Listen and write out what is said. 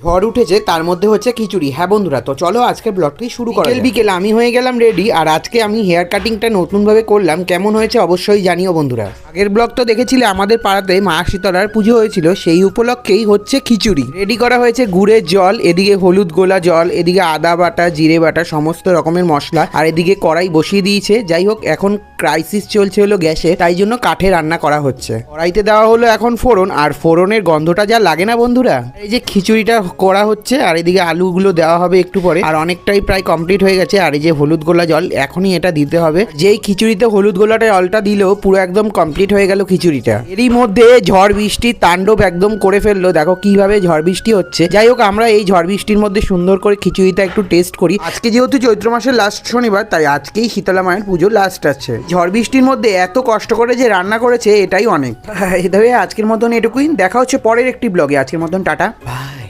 ঝড় উঠেছে, তার মধ্যে হচ্ছে খিচুড়ি। হ্যাঁ বন্ধুরা, তো চলো আজকে ব্লগটি শুরু করা যাক। বিকেল আমি হয়ে গেলাম রেডি, আর আজকে আমি হেয়ার কাটিংটা নতুনভাবে করলাম। কেমন হয়েছে অবশ্যই জানিও বন্ধুরা। আগের ব্লগ তো দেখেছিলে, আমাদের পাড়াতে মা শীতলার পুজো হয়েছিল, সেই উপলক্ষেই হচ্ছে খিচুড়ি রেডি করা হয়েছে। গুড়ের জল, এদিকে হলুদ গোলা জল, এদিকে আদা বাটা, জিরে বাটা, সমস্ত রকমের মশলা, আর এদিকে কড়াই বসিয়ে দিয়েছে। যাই হোক, এখন ক্রাইসিস চলছে হলো গ্যাসে, তাই জন্য কাঠে রান্না করা হচ্ছে। কড়াইতে দেওয়া হলো এখন ফোড়ন, আর ফোড়নের গন্ধটা যা লাগে না বন্ধুরা। এই যে খিচুড়িটা করা হচ্ছে, আর এদিকে আলুগুলো দেওয়া হবে একটু পরে, আর অনেকটাই প্রায় কমপ্লিট হয়ে গেছে। আর এই যে হলুদ গোলা জল, এখনই এটা দিতে হবে। যেই খিচুড়িতে হলুদ গোলাটা জলটা দিলেও পুরো একদম কমপ্লিট হয়ে গেল খিচুড়িটা। এরই মধ্যে ঝড় বৃষ্টি তাণ্ডব একদম করে ফেললো। দেখো কিভাবে ঝড় বৃষ্টি হচ্ছে। যাই হোক, আমরা এই ঝড় বৃষ্টির মধ্যে সুন্দর করে খিচুড়িটা একটু টেস্ট করি। আজকে যেহেতু চৈত্র মাসের লাস্ট শনিবার, তাই আজকেই শীতলা মায়ের পুজো লাস্ট আছে। ঝড় বৃষ্টির মধ্যে এত কষ্ট করে যে রান্না করেছে, এটাই অনেক। তবে আজকের মতন এটুকুই, দেখা হচ্ছে পরের একটি ব্লগে। আজকের মতন টাটা, বাই।